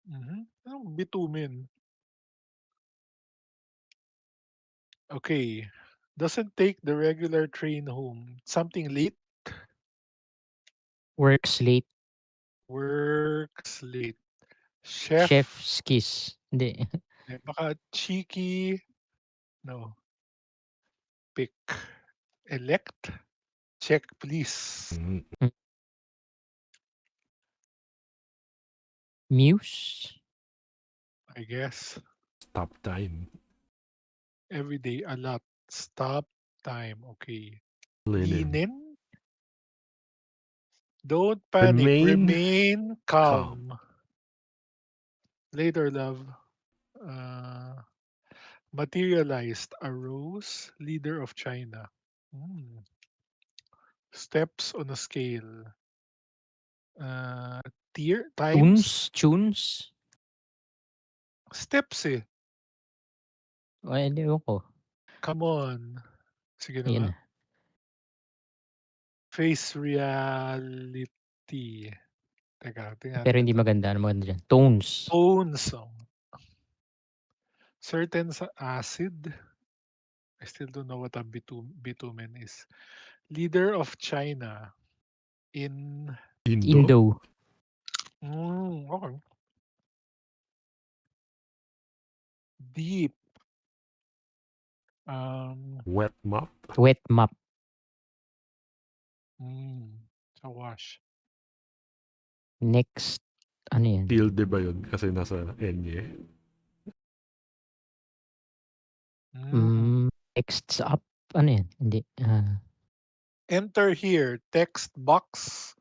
Anong bitumen? Okay. Doesn't take the regular train home. Something late? Works late. Works late. Chef? Chef's kiss. Hindi. Baka cheeky? No. Pick. Elect? Check, please. Mm, Hmm. Muse? I guess. Stop time. Every day, a lot. Stop time. Okay. Linen. Linen? Don't panic. Remain Remain calm. calm. Later, love. Uh, materialized. A rose. Leader of China. Hmm. Steps on a scale. Uh, tier? Times? Tunes? Tunes? Steps eh. Ay, ewan ko. Come on. Sige na Ayan nga. na. Face reality. Teka, tingnan Pero natin hindi to. maganda. Ano maganda dyan? Tones. Tones. Certain sa acid. I still don't know what a bitumen is. Leader of China in Indo. Indo. okay. Deep. Um Wet mop. Wet map. sa wash. Next. Ano yan? Tilde ba yun? Kasi nasa N eh. Next up. Ano yan? Hindi. Enter here. Text box.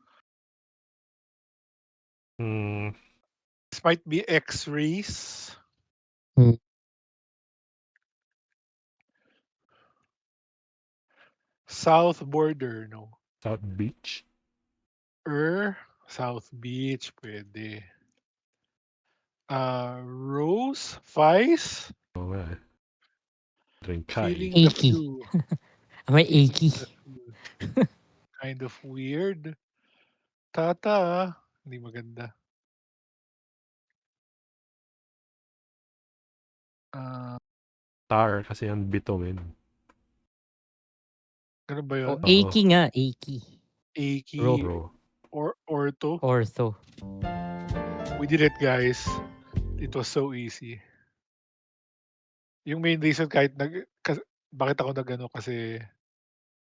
Mm, This might be X-rays. hmm. South border, no. South Beach. South Beach, pwede. Rose, Vice, Oo nga eh. Drinkay. feeling the Achy. flu. May Feeling achy. the flu. Kind of weird. Tata, hindi maganda. Ah, Tar kasi ang bitumen. ganun ba Oh, yun? Oo. achy nga. Achy. Achy Bro. or ortho. Ortho. We did it, guys. It was so easy. Yung main reason bakit ako nagano kasi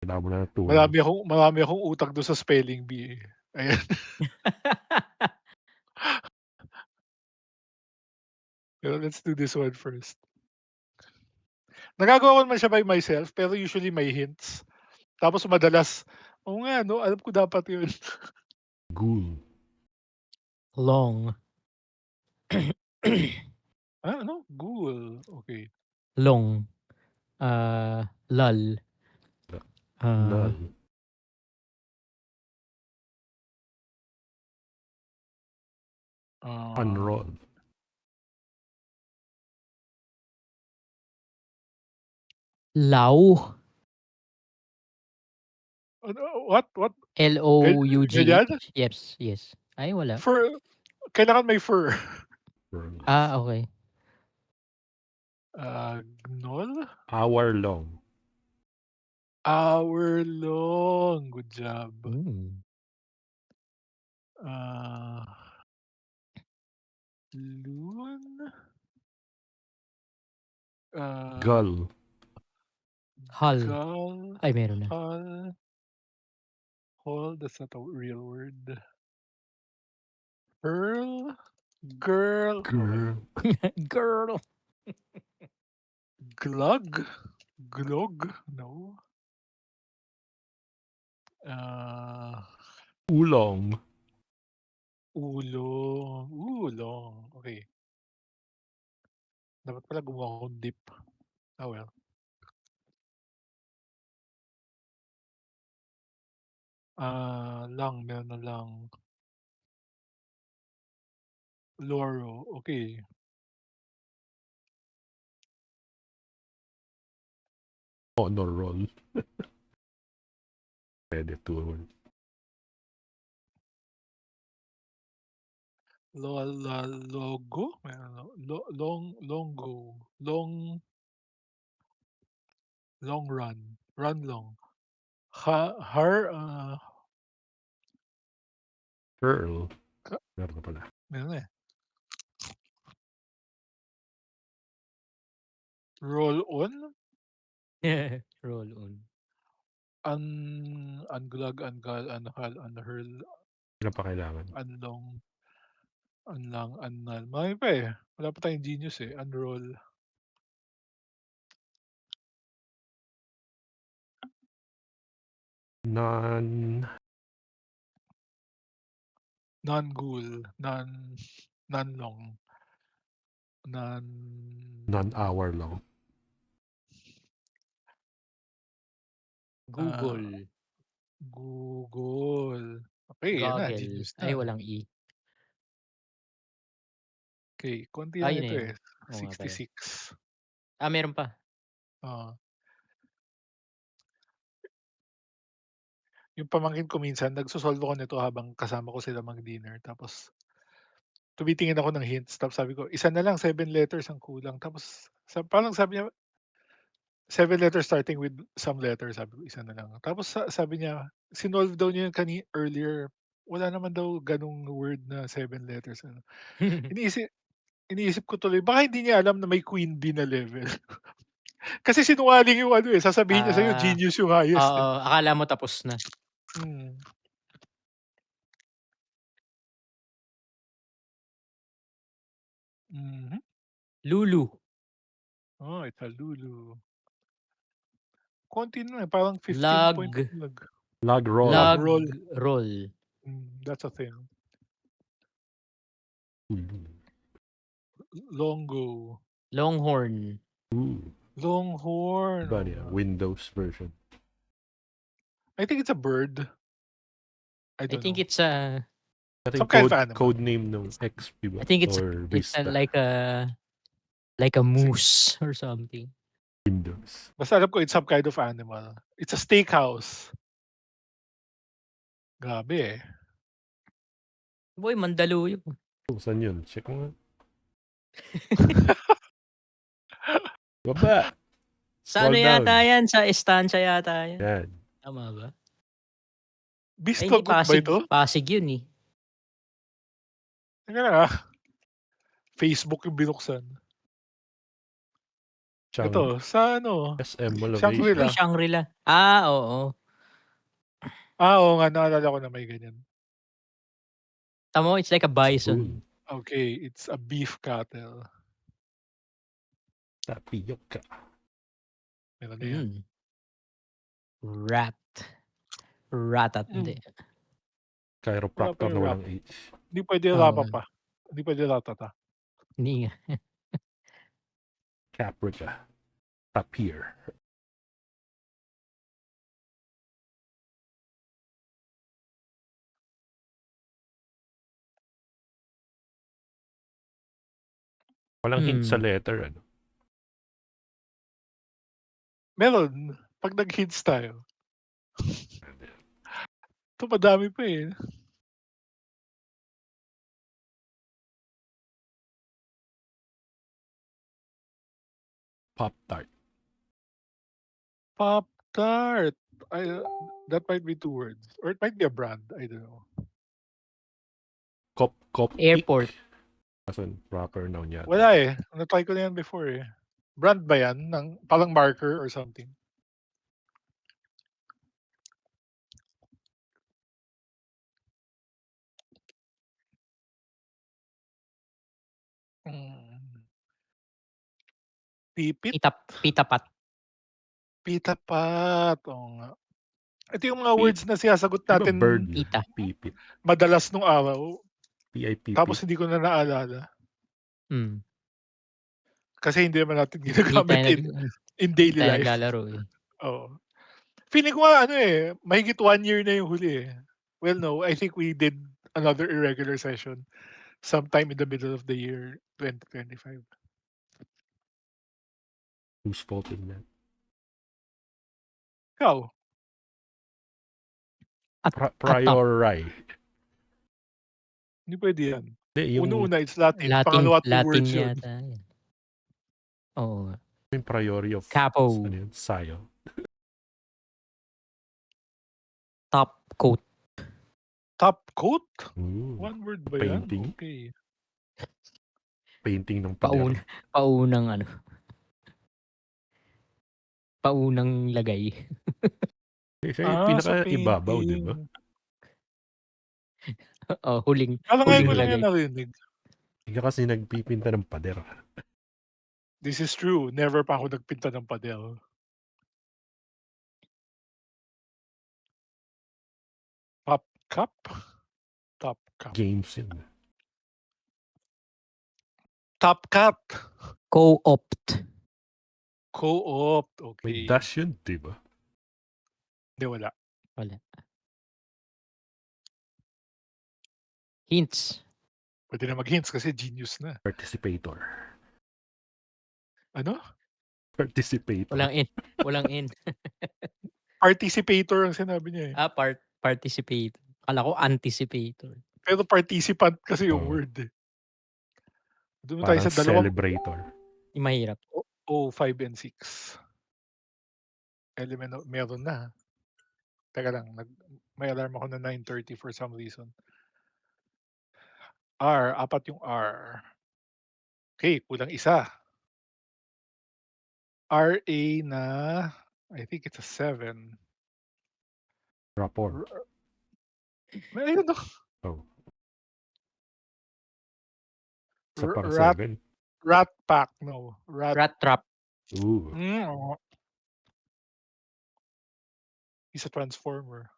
Kailangan mo na ng tulong. marami akong utak doon sa spelling bee. Ayan. Pero let's do this one first. Nagagawa ko naman siya by myself, pero usually may hints. Tapos madalas, oo nga, no, alam ko dapat yun. Ghoul. Long. Ano? Google. Okay. Long. Lull. Null. Uh, Unroll. Lau. what? What? Ganyan? Lough. Yes. Yes. Ay, wala. Fur. Kailangan may fur. Okay. Gnoll? Hour long. Hour long. Good job. Hmm. Uh, Loon? Gull. Hull. Gull? Ay, meron na. Hull? Hull? That's not a real word. Pearl? Girl? Okay. Girl. Girl. Glug? Glog? No. Uh, Ulong. Ulong. Ulong. Okay. Dapat pala gumawa akong dip. Ah, well. Lang. Meron na lang. Loro. Okay. Honor roll. Pwede to. Logo? Longo. Long run. Run long. Her, Pearl. ka Meron na pala. meron eh. Roll on? Roll on. Unglag, ungal, unhal, unhurl, Ilan pa kailangan? unlong, unlang, unnal. Marami pa eh. Wala pa tayong genius eh. Unroll. Non... Non-ghoul. Non-long. Non... Non-hour long. ah, Google. Google. Okay, yan na. Goggle. Genius Ay, na. walang E. Okay, konti Ah, lang yun na ito yun. eh. Oo nga pala. 66. Ah, meron pa. Ah, yung pamangkin ko minsan, nagsosolve ako nito habang kasama ko sila mag-dinner. Tapos, tumitingin ako ng hints. Tapos sabi ko, isa na lang, 7 letters ang kulang. Tapos, parang sabi niya, 7 letters starting with some letter. Sabi ko, isa na lang. Tapos sabi niya, sinolve daw niya yung earlier. Wala naman daw ganong word na 7 letters. Ano. Iniisip, iniisip ko tuloy, baka hindi niya alam na may queen bee na level. Kasi sinungaling yung ano eh. Sasabihin niya sa'yo, Ah, genius yung highest oo. eh. Akala mo tapos na. Hmm. Mhm. Lulu. Oh, it's a Lulu. Konti na eh. Parang 15 Log. point lag. Log roll. Log Log roll. roll. That's a thing. Ooh. Longo. Longhorn. Ooh. Longhorn. Ba Oh, niya? nga. Windows version. I think it's a bird. I I don't think know. it's a I Some think kind of animal. code name ng XP ba? I think it's Or it's a, Vista. like a moose or something. Windows. Basta alam ko it's some kind of animal. It's a steakhouse. Grabe eh. Boy, Mandaluyong. Oh, saan yun? Check mo nga. Baba! Sa ano Scroll yata down. yan? Sa estansya yata yan. Yan. Tama ba? Ay, Beast hindi. Logbook ba ito? Pasig yun eh. Teka lang ah. Facebook yung binuksan. Ito, sa ano? SM Mall of Asia. Shangri-La. Uy, Shangri-La. Ah, oo. Oo nga, naalala ko na may ganyan. Tamo, it's like a bison. Okay, it's a beef cattle. Tapioca. Meron na yan. Rat. Ratat, hindi. Chiropractor na walang H. Hindi pwede Oo rapa nga. pa. Hindi pwede ratata. Hindi nga. Caprica. Tapir. Walang hint sa letter, ano? Meron. Pag nag-hints tayo. Ito madami pa eh. Pop-Tart. Pop-Tart. That might be 2 words. Or it might be a brand. I don't know. Cop Airport. Asan proper noun yata. Wala eh. Na-try ko na yan before eh. Brand ba yan? Parang marker or something? Pipit? Pitapat. Pitapat. Oo nga. Ito yung mga Pip. words na siyasagot Diba natin bird? Pita. Pipit. madalas nung araw. P-I-P-P. Tapos hindi ko na naalala. Kasi hindi naman natin Hindi ginagamit tayo in daily tayo life. naglalaro eh. Oo. Feeling ko nga ano eh, mahigit 1 year na yung huli eh. Well, no, I think we did another irregular session sometime in the middle of the year 2025. Whose fault is that? Ikaw? Priori. Hindi pwede yan. Hindi, yung Una-una it's Latin, Latin pangalawa 2 Latin words yun. yata yan. Oo. yung priority of Capo. ano yun, sayo. Top coat. Top coat? Ooh, One word ba yan? painting. Okay. Painting ng pader. Paunang ano. Paunang lagay. Siya yung Sa pinaka-ibabaw, di ba? painting. Huling Ngayon huling ko lang lagay. yan narinig. Hindi ka kasi nagpipinta ng pader. This is true. Never pa ako nagpinta ng padel. Top cup? Top cup. Games yun. Top cut. Co-opt. Co-op. May Okay. dash yun, di ba? Hindi, wala. Wala. Hints. Pwede na mag-hints kasi genius na. Participator. Ano? Participator. Walang in. Participator ang sinabi niya eh. Participate. Akala ko anticipator. Pero participant kasi yung Oo. word eh. Doon tayo Parang sa dalawang celebrator. Yung mahirap. 5 and 6. Element meron na. Teka lang, may alarm ako na 9:30 for some reason. R, apat yung R. Okay, kulang isa. RA na, I think it's a 7. Rapport. Ayun no. Oh. Isa pang Rat 7. Rat Pack, no. Rat trap. Ooh. Oo. He's a transformer.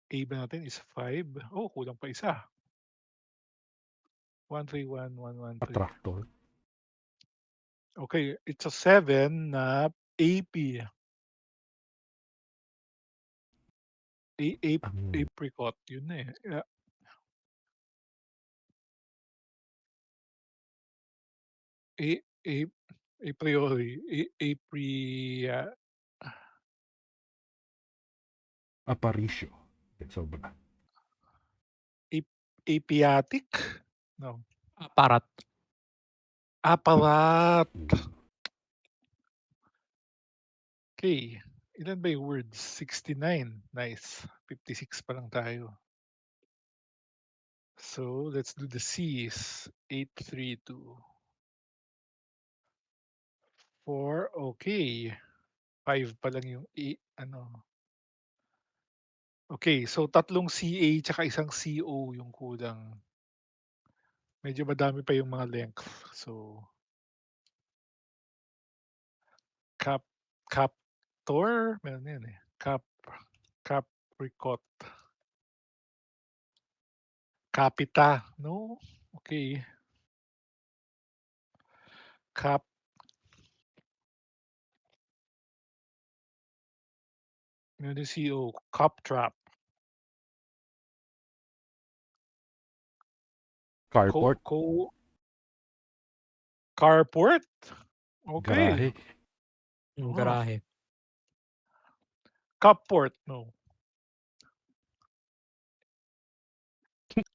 A ba natin is 5. Oh, kulang pa isa. 131, 113. Attractor. Okay, it's a 7 na AP. Apricot, yun na eh. A priori, Aparicio. Sobra. apiatic? No. Aparat. Aparat. Ooh. Okay. Ilan ba yung words? 69. Nice. 56 pa lang tayo. So, let's do the C's. 832. 4. Okay. 5 pa lang yung ano. Okay, so tatlong CA tsaka isang CO yung kulang. Medyo madami pa yung mga length. So, Captor, meron na yan eh. Capricot. Capita, no? Okay. Meron din CO. Coptrap. Carport. Carport? Okay. Garahe. Yung Ah. garahe. Cupport, no.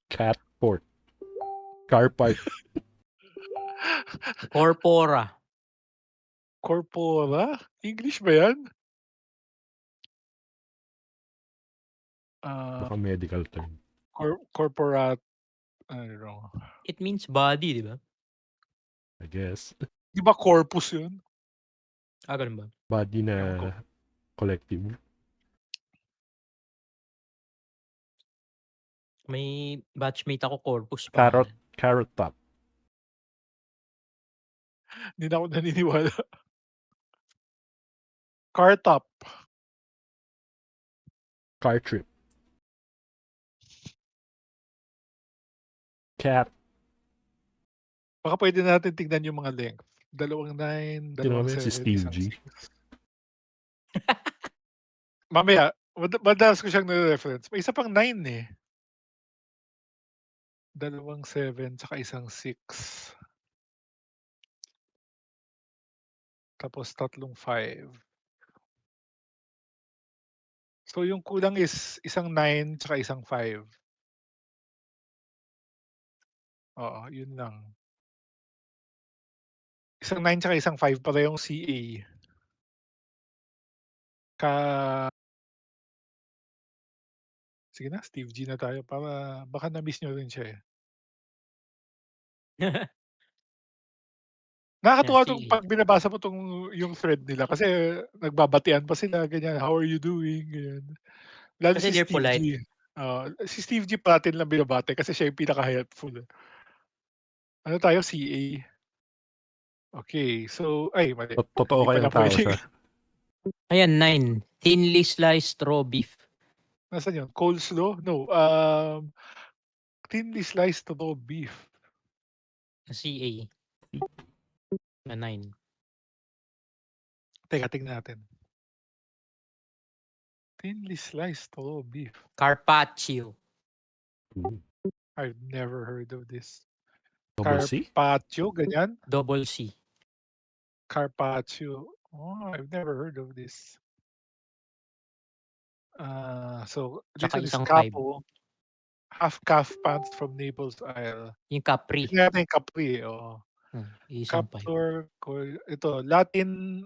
Catport. Carpart. Corpora. Corpora? English ba yan? Baka medical term. Corporat. I don't know. It means body, di ba? I guess. Di ba corpus yun? Ganun ba? Body na Ewan ko. collective. May batchmate ako corpus pa. Carrot top. Hindi na ako naniniwala. Car top. Car trip. Cat. Baka pwede natin tignan yung mga length. 2 9, 2 Sino kami? Si 7, Steve isang G. 6. Mamaya, madalas ko siyang nare-reference. May isa pang 9 eh. 2 7 tsaka isang 6. Tapos 3 5. So yung kulang is isang 9 tsaka isang 5. Oo, yun lang. Isang 9 tsaka isang 5 parehong CA. Ka Sige na, Steve G na tayo para baka na-miss niyo rin siya, eh. Yan, Nakakatuwa 'tong CA. 'pag binabasa mo yung thread nila kasi nagbabatian pa sila ganyan, "How are you doing?" Ganyan. Lalo Kasi si they're Steve polite. G, si Steve G parati nilang binabati kasi siya yung pinaka-helpful, eh. Ano tayo, CA? Okey, so ay mali, Totoo hindi pala kayang tao puwedeng siya. Ayan, 9. Thinly sliced raw beef. nasaan yun, coleslaw? No, thinly sliced raw beef. CA na 9. Teka tingnan natin. Thinly sliced raw beef. Carpaccio. Hmm. I've never heard of this. Double C? Carpaccio, ganyan? Double C. Carpaccio. Oh, I've never heard of this. So this Tsaka one is isang 5. capo, half calf pants from Naples Isle. Yung Capri. Tignan natin yung capri, oo. Isang 5. Captor, ito Latin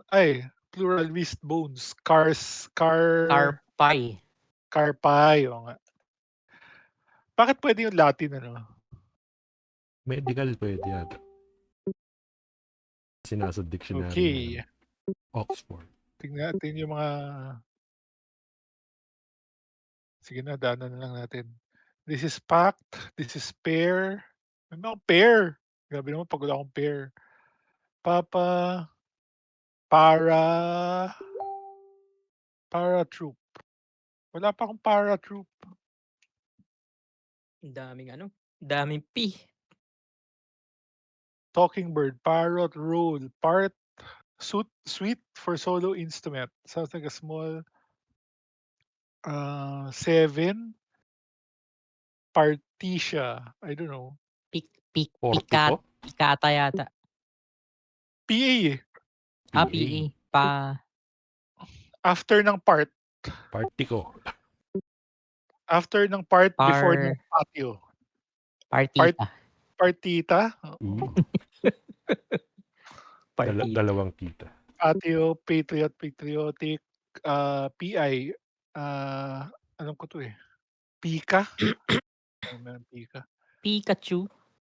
plural wrist bones, Carpie. carpi, oo nga. Bakit puwede yung Latin ano? Medical pwede yata. Kasi nasa dictionary ng Okey, Oxford. tingnan natin yung mga sige na daanan na lang natin. This is packed, this is pear. Ano pear? Grabe naman 'pag wala akong pear. Papa, para paratroop. Wala pa akong paratroop. Daming P. Talking bird, parrot, roll, part, suite for solo instrument. Sounds like a small, 7, partitia, I don't know. Portico? Pikata yata. PA, eh. PA. After ng part. Partico. After ng part, before ng Par patio. Part Partita. partita, Hmm. oo. Partita. Dalawang kita. Patio, patriotic, PI, ah, alam ko 'to, eh, pika? Meron pika. Pikachu.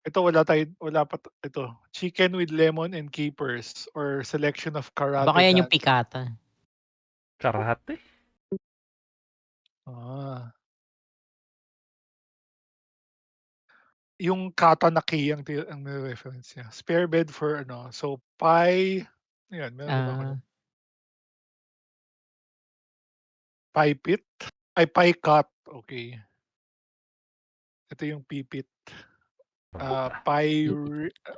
Ito wala pa ito, chicken with lemon and capers or selection of Baka karate yan yung dan pikata. Karate? ah, yung kata na K ang nire-reference niya. Spare bed for ano, so pie ayan meron din ako Ah, nun. Pie pit? Ay pie cut, okey. Ito yung pipit. Rata.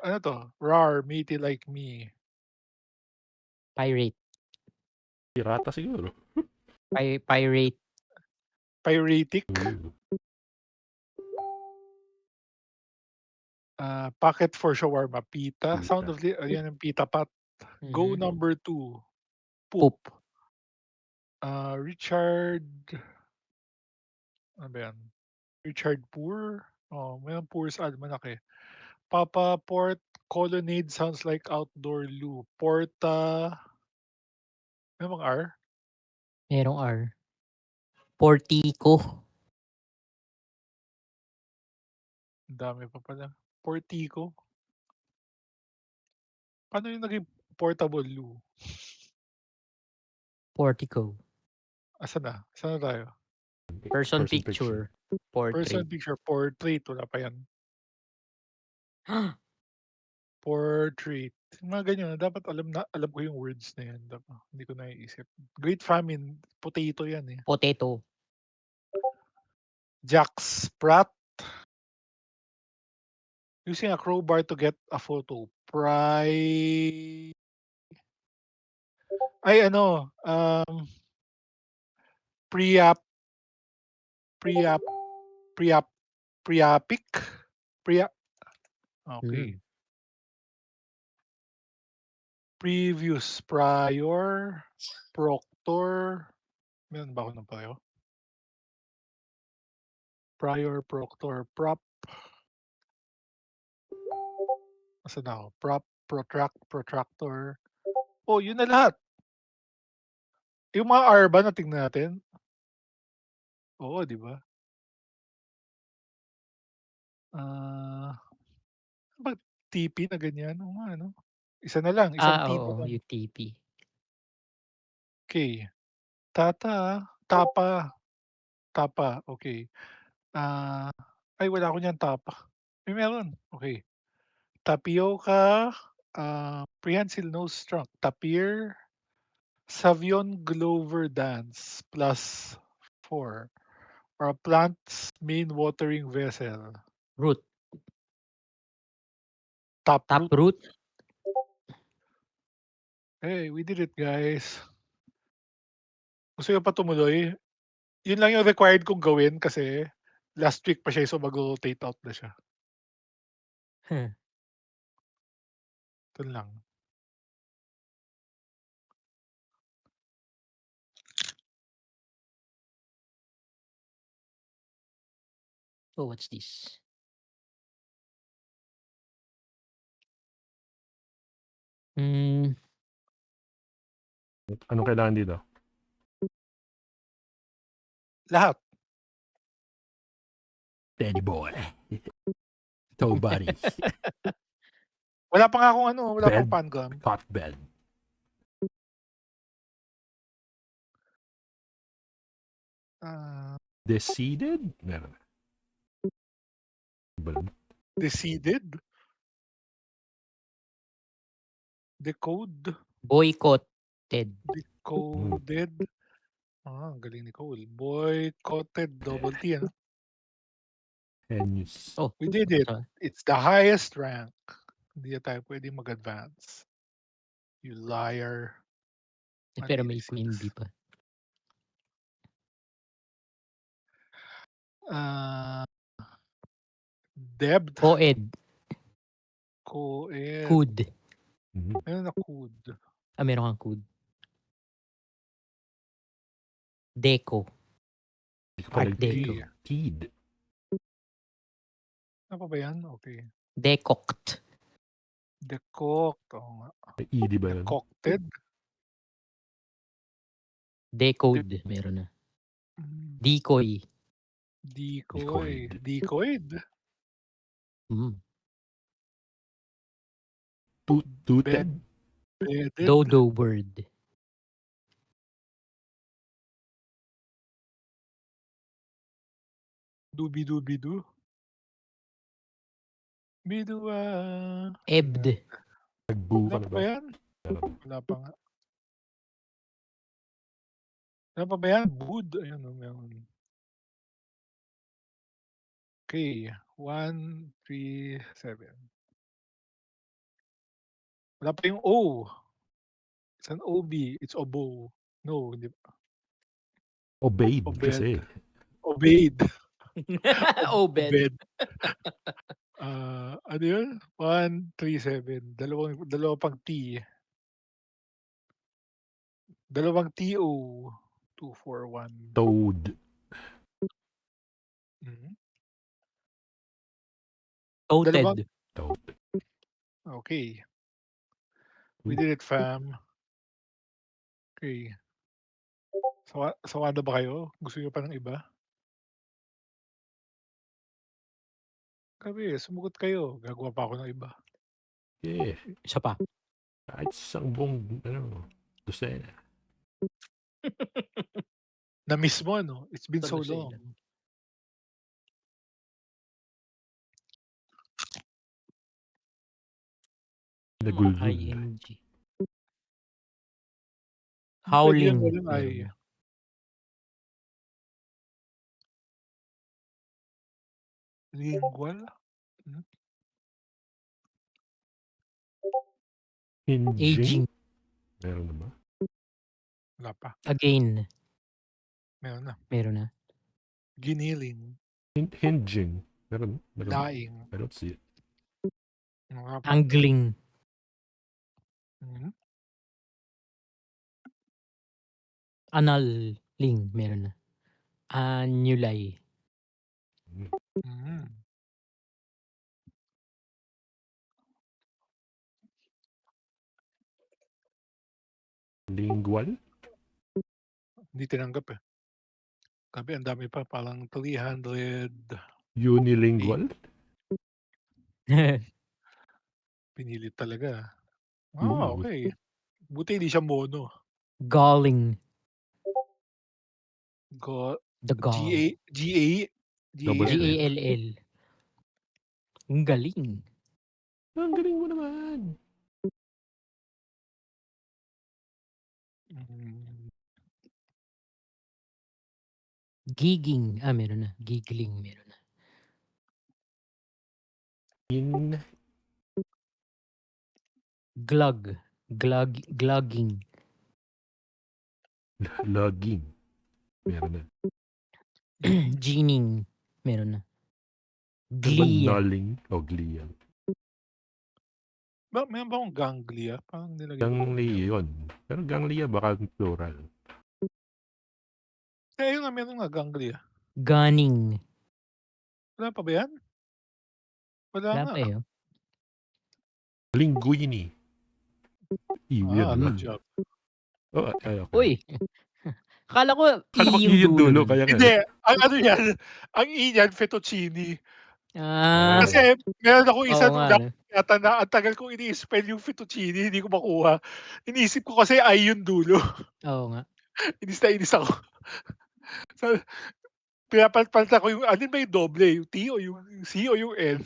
Ano 'to, rar, matey like me. pirate. Pirata siguro. Pirate. Piratic, Hmm. pocket for shawarma, pita, sound Pita. of ayan yung pita pat. Go Mhm. number 2, poop. Poop. Richard ano ba yan? Richard Poor? Oh, may Poor sa almanac, eh. Papa Port Colonnade sounds like outdoor loo. Porta may mga R? Merong R. Portico. Ang dami pa pala. Portico? Paano yung naging portable loo? Portico. Asan na? Saan na tayo? Person Person picture. picture. Portrait. Person picture, portrait, wala pa yan. Portrait, mga ganyan dapat alam ko yung words na yan hindi ko naiisip. Great Famine, potato yan, eh. Potato. Jack Sprat, using a crowbar to get a photo. Ay ano, Priap Priap Priap Priapic? Pria Hmm. okey. Previous, prior, proctor, meron ba ako ng pareho? Prior, proctor, prop, Nasaan na ako? Protractor. Oh, yun na lahat. Yung mga R ba na tingnan natin? Oo, 'di ba? Ah, ano ba TP na ganyan? Oo nga 'no? Isa na lang, isang T na Oo, lang. UTP. Okey. Tapa, okey. Ah, ay wala ako niyan tapa. Ay meron, okey. Tapioca, prehensile nose trunk, tapir, Savion Glover dance +4 or a plant's main watering vessel. Root. Taproot. Taproot. Hey, we did it guys. Gusto niyo pa tumuloy? Yun lang yung required kong gawin kasi last week pa siya, so magro-rotate out na siya. Huh. Dun lang. Oh, what's this? Hmm, Anong kailangan dito? Lahat. Teddy boy. Toe buddy. Wala pa nga akong ano, wala pang Bed. fan gum. Hot bed. Ah, Deseated? Meron. Balon. Decided, Decode, boycotted. Decoded. Ang galing ni Cole. Boycotted, double T ano? Hens. Oh, We did it. so It's the highest rank. Hindi na tayo puwedeng mag-advance. You liar. pero may 186. queen bee pa. Ah, Debt, Coed. Coed. Cood. Mhm. Meron na Cood. Meron kang cood. Deco. Hindi ko pa Art nag-take. Okey. Teed. Ano pa ba yan? Okey. Decoct. Decoct, oo nga. May ED ba yun? Decocted. Decode. Meron na. Hmm, Decoy. Decoy. Decoyed. Decoyed. Hmm. Tooted? Bedded. Dodo bird. Doobie-Doobie-Doo. Bidua. Ebbed. Ayan. Nag-boo Wala ka pa na ba ba? yan? Meron. Wala pa nga. Wala pa ba yan? Bood. Ayan o, meron. Okey. 1, 3, 7. Wala pa yung O. It's an OB. It's oboe. No, hindi pa. Obeyed Obed. kasi. Obeyed. Obed. Obed. Ano yun? 1, 3, 7. Dalawa pang T. Dalawang TO. 2, 4, 1. Toad. Mhm. Dalawang Toted. Toad. okey. We did it fam. Okey. Sawa na ba kayo? Gusto niyo pa ng iba? Grabe, sumagot kayo. Gagawa pa ako ng iba. Yeah. Isa pa. Kahit isang buong, dosena. Na-miss mo ano? It's been so Talusay long. lang. Nagulgul. ING. Hindi puwede yan Howling. walang I. Meron na. Lingual? Hmm, Hinging? Aging. Meron na ba? wala pa. Again. Meron na. Meron na. Giniling, Hinging. Meron. daing, I don't see it. wala pa. Angling. Mhm, Analing. Meron na. Annuli. Hmm. mhm. Lingual? Hindi tinanggap, eh. Sabi ang dami pa, parang 300 Unilingual? pinilit talaga. Ooh. Okey. Buti hindi siya mono. Galling. Go The gall. G-A Double L. G-A-L-L. G-A-L-L. Ang galing. Ang galing mo naman. Hmm, Gigging. Meron na. Giggling, meron na. In Glug. Glugging. logging. Meron na. Gening. Meron na. Ano ba Glia. nulling o glia? meron ba akong ganglia? Parang nilagay ko Ganglia meron. yun. Pero ganglia baka plural. Ayun nga, meron nga ganglia. Gunning. Wala pa ba 'yan? Wala Wala nga. pa eh. Oh. Linguini. Ew yun, di ba? Good Mm. job. Oh, ay, okay. Uy. Akala ko Kala ko E yung E yung dulo dulo, nun. kaya nga. Hindi, ang ano niyan, ang E niyan fettuccine. Ah. Ah, Kasi meron akong Oo isa nung nga, no? yata na ang tagal kong ini-spell yung fettuccine, hindi ko makuha. Iniisip ko kasi I yung dulo. Oo nga. Inis na inis ako. Sa pinapalitan ko yung alin ba yung doble, yung T o yung C o yung N?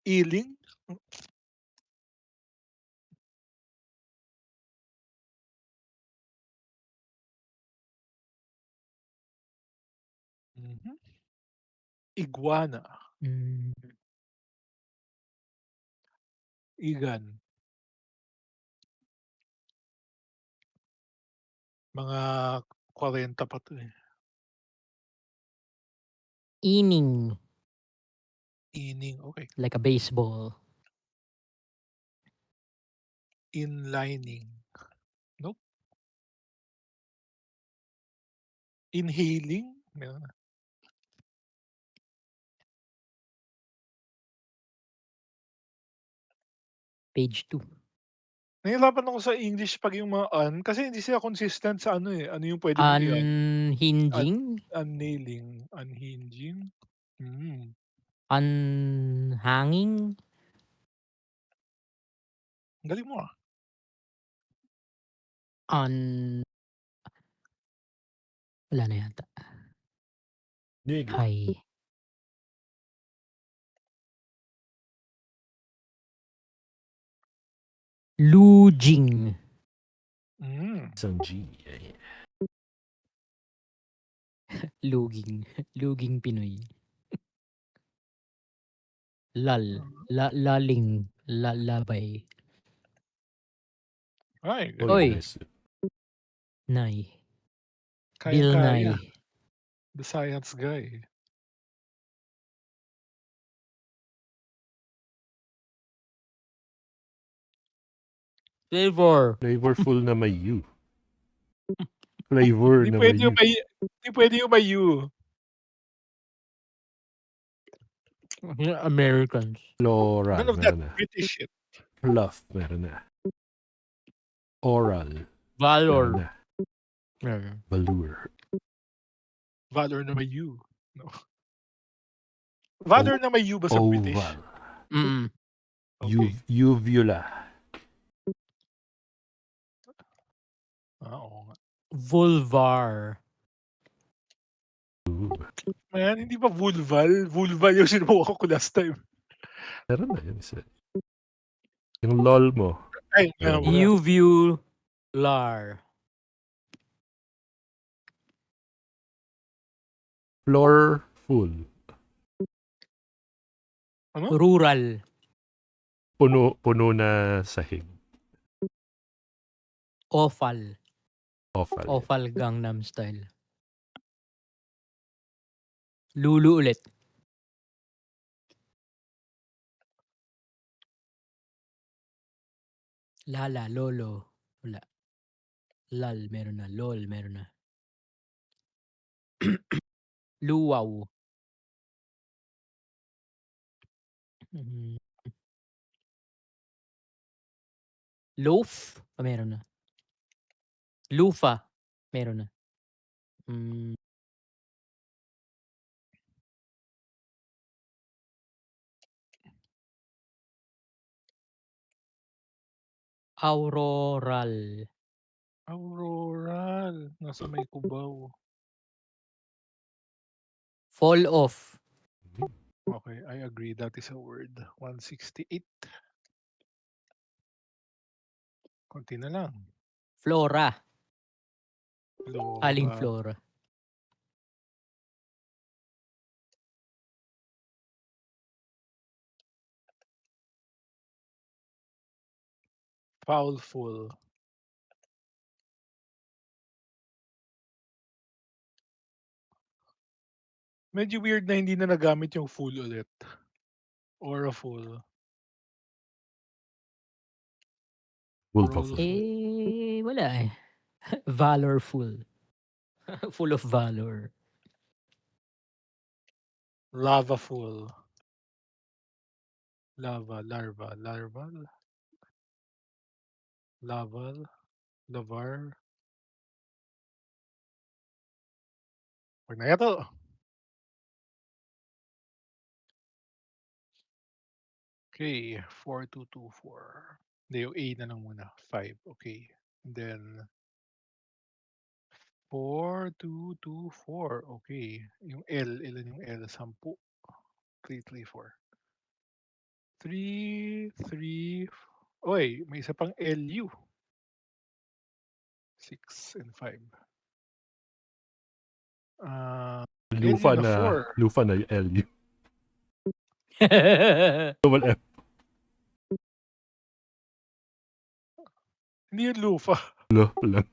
Iling? Mhm. Iguana, Mm. igan, mga 40 pa 'to, eh. Ining. Ining, okey. Like a baseball. Inlining, nope. Inhaling, meron na. Page 2. Nahihirapan ako sa English 'pag yung mga kasi hindi sila consistent sa ano, eh, ano yung puwede mong un Unhinging. unnailing, unhinging, Unhanging. ang galing mo, ah. Un Wala na yata. Nig. Hay. Luging. Hmm, Isang G. Yeah. Luging. Luging Pinoy. Lal. Laling. Labay. ay Oy, galing, Oy. nice. Nay. Bill kayang-kaya, Nye. the science guy. Flavor. Flavorful na may U. Flavor Hindi na may puwede U. yung may hindi puwede yung may U. Americans. Floral, None of that meron na. British shit. Fluff, meron na. Oral, meron Valor. na. Meron. Valor. Valor na may U, 'no. Valor na may U ba sa British? Oval. Mm. Okey. Uvula. Oo nga. Vulvar. Ooh. Man, hindi ba vulval? Vulval yung sinubukan ko last time. Meron na yun isa. Yung LOL mo. Ay, Meron meron na. ba? Uvular. Floorful. Ano? Rural. Puno na sahig. Offal. Offal. Offal Gangnam Style. Lulu ulit. Lala, lolo. Wala. Lal, meron na. Lol, meron na. Luwaw. Mm. Loaf? Meron na. Loofah, meron na. Hmm, Auroral. Auroral, nasa may Cubao. Fall off. Okay, I agree, that is a word. 168. Konti na lang. Flora. Aling Flora. flora. Foulful. Medyo weird na hindi na nagamit yung full ulit. Or a full. Wolfaful. Eh, wala eh. Valorful. Full of valor. Lavaful. Lava, larva, larval. Laval. Lavar. Huwag na yato. Okay, 4224. Hindi, yung A na lang muna. 5, okay. And then, 4224, okay. Yung L, ilan yung L? 10. 334. 3, 3, oy, may isa pang LU. 6 and 5. LU na 4. Lufa na yung LU. Double F. Hindi yung lufa. Lo lang.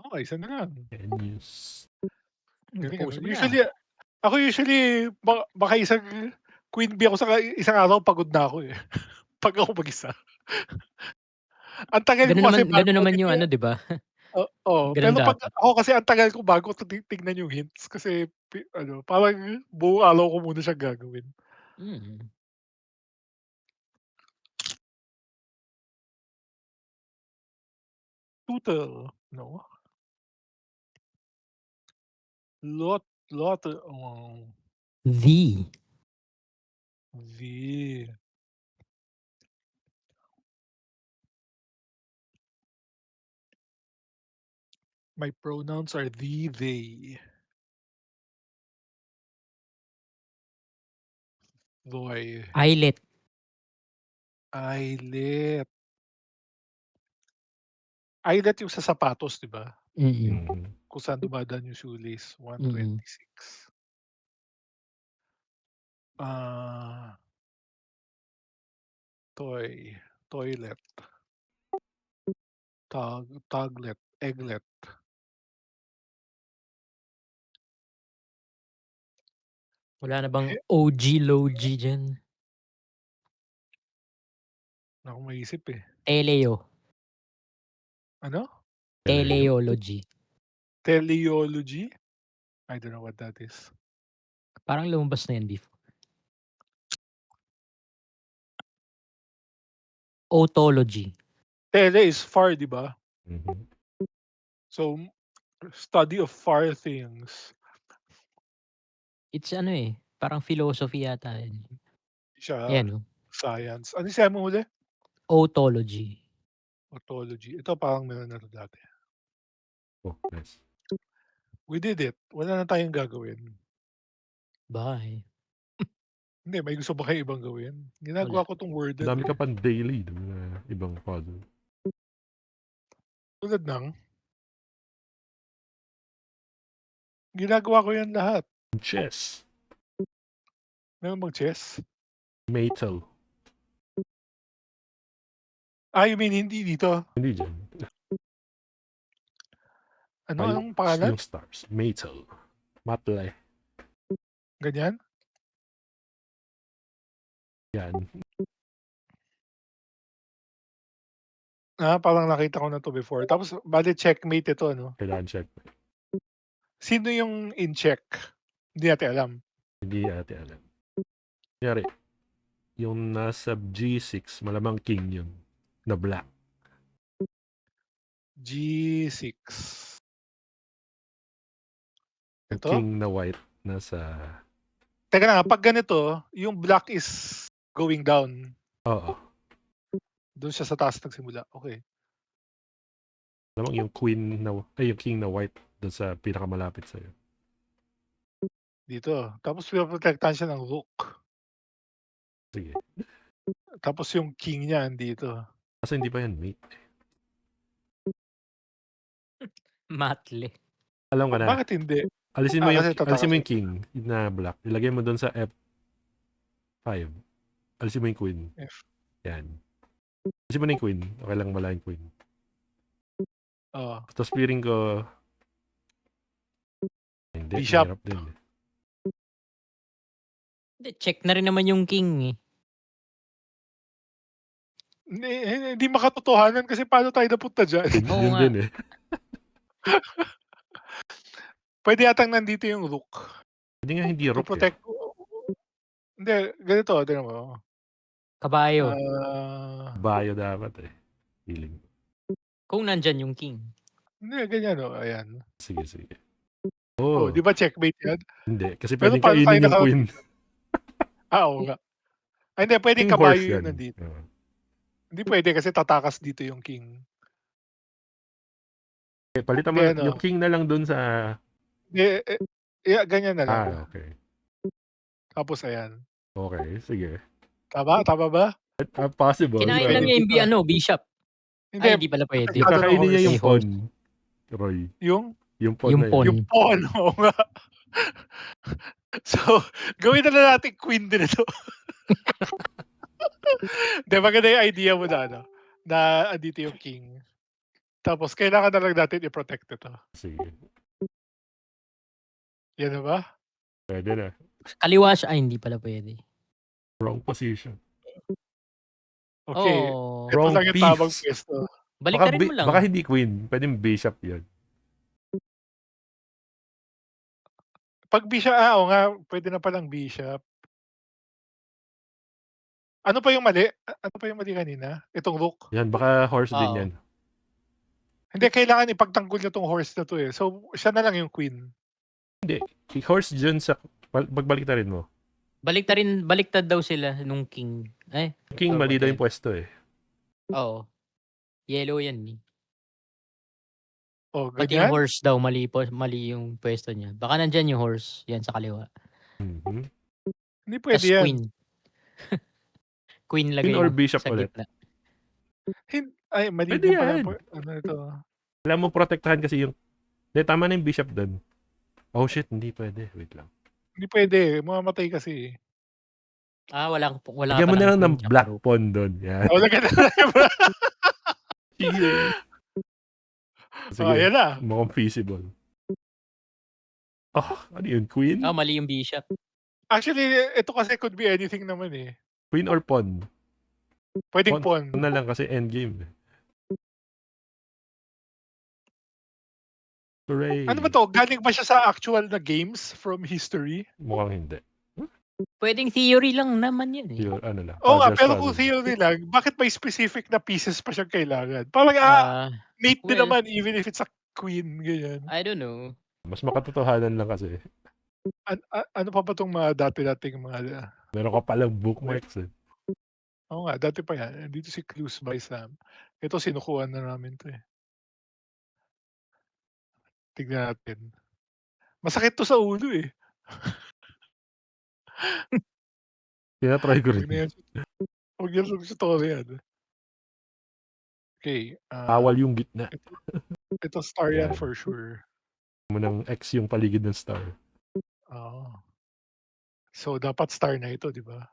Okay, isa na lang. Genius. Galing, ano? Tapusin mo na. Usually, baka isang queen bee ako sa isang araw, pagod na ako eh. Pag ako mag-isa. Ang tagal ko kasi bago Ganun ko naman yung tignan. ano, 'di ba? Pero Ganun pag dapat. ako kasi ang tagal ko bago ko tignan yung hints kasi parang buong araw ko muna siya gagawin. Mm. Total, no? Lot, The. the, my pronouns are the, they, thoy, Eyelet. eyelet. Eyelet yung sa sapatos, di ba? Mm. Kung saan dumadaan yung shoelace, Mm. 126. Ah, toy, toilet, taglet, egglet. Wala na bang OG Logi diyan? Na akong maisip eh. Teleo. Ano? Teleology. Teleology? I don't know what that is. Parang lumabas na yan before. Otology. Tele is far, di ba? Mhm. So, study of far things. It's ano eh, parang philosophy yata yun. Siya, Ayan, oh. science. Ano siya mo uli? Otology. Otology. Ito parang meron na ito dati. Oh, nice. We did it. Wala na tayong gagawin. Bye. Hindi, may gusto ba kayo ibang gawin? Wala. Ginagawa ko tong worded Dami ka eh. pang daily dun na ibang puzzle. Tulad ng, ginagawa ko yan lahat. Chess. Meron bang chess? Metal. Ah, you mean hindi dito? Hindi dyan. Anong pangalan? Yung stars. Metal. Matle. Ganyan? Yan. Ah, parang nakita ko na to before. Tapos, bali checkmate ito, no? Kailangan check. Sino yung in check? Hindi natin alam. Hindi ate alam. Kunyari, Yung nasa G6, malamang king yun. Na black. G6. Yung Ito? king na white, nasa... Teka lang, pag ganito, yung black is going down. Oo. Doon siya sa taas nagsimula. Okay. Malamang yung queen na... Ay, yung king na white doon sa pinakamalapit sa'yo. Dito. Tapos pinoprotektahan siya ng rook. Sige. Tapos yung king niya andito. Kasi hindi pa yan mate. Matle. Alam ka na. Bakit hindi? Alisin mo Kasi tatakas yung siya. king na black. Ilagay mo doon sa F5. Alisin mo yung queen. F. Yan. Alisin mo na yung queen. Okay lang wala yung queen. Oh. Tapos feeling ko... Hindi, Bishop. mahirap din. Hindi, check na rin naman yung king eh. Hindi makatotohanan kasi paano tayo napunta dyan? Oo Yun nga. din eh. Pwede yatang nandito yung rook. Hindi nga hindi To rook eh. protect. Hindi, ganito. Tignan mo. Kabayo. Bayo dapat eh. Feeling. Kung nandyan yung king. Hindi, ganyan o. Ayan. Sige, sige. Oh, Oh, di ba checkmate yan? hindi. Kasi Pero pwedeng paano tayo kainin yung queen. Oo nga. Ay, hindi, pwedeng King horse kabayo yun yan. nandito. Hindi pwede kasi tatakas dito yung king. Okay, palitan mo Hindi, na. Yung king na lang dun sa... Hindi, ganyan na lang. Okay. Tapos ayan. Okay, sige. Tama? Tama ba? Possible. Hindi Kinain pwede lang niya yung dito. bishop. Hindi, Ay, hindi pala pwede. protektado ng Kakainin niya horse. yung May horse. pawn. Roy. Yung Yung pawn Yung na pawn. yan. yung pawn. Oo nga. So, gawin na lang natin queen din ito. Hindi, maganda yung idea mo na, ano, na andito yung king. Tapos, kailangan na lang natin i-protect ito. Sige. Yan na ba? Pwede na. Kaliwa siya. Ay, hindi pala pwede. Wrong position. Okay. Oh. Ito Wrong lang yung tamang piece. pwesto. Balik mo lang. Baka hindi queen. Pwedeng bishop yun. Pag bishop, oo nga, pwede na palang bishop. Ano pa yung mali? Ano pa yung mali kanina? Itong rook? Yan, baka horse din Oo. yan. Hindi, kailangan ipagtanggol niya tong horse na to eh. So, siya na lang yung queen. Hindi. Horse dyan sa... Pagbalik na rin mo. Baliktad daw sila nung king. Ay. King mali daw yung pwesto eh. Oo. Yellow yan eh. Oh, Pati yung ganyan? horse daw, mali yung pwesto niya. Baka nandyan yung horse, yan sa kaliwa. Mhm. Hindi pwede Tas yan. queen. Queen lagay Queen or mo bishop sa ulit? gitna. Ay, mali Pwede din pala. yan. Ano ito? Alam mo, protektahan kasi yung... Hindi, tama na yung bishop doon. Oh shit, hindi pwede. Wait lang. Hindi pwede. Mamamatay kasi. Ah, wala Lagyan mo na lang ng black pawn doon. Yan. Oh, lagyan na lang. Cheating. Sige, Oh, ayan na. mukhang feasible. Oh, ano yun? Queen? Ah, mali yung bishop. Actually, ito kasi could be anything naman eh. Queen or pawn? Pwedeng Pawn pawn. na lang kasi endgame. Hooray. Ano ba to? Galing ba siya sa actual na games from history? Mukhang hindi. Pwedeng theory lang naman yan eh. Pure, ano lang. Oo nga, Puzzles, pero kung puzzles. theory lang, bakit may specific na pieces pa siyang kailangan? Parang, mate din well, naman even if it's a queen, ganyan. I don't know. Mas makatotohanan lang kasi. Ano pa ba itong mga dati-dating mga... Meron ka palang bookmarks eh. Oo nga, dati pa yan. Dito si Clues by Sam. Ito, sinukuhan na namin to eh. Tignan natin. Masakit to sa ulo eh. Tinatry ko rin. Huwag na yan. Huwag yan sa tutorial. Okay. Bawal yung gitna. Ito star yan Yan. for sure. Mo ng X yung paligid ng star. Oo. So, dapat star na ito, di ba?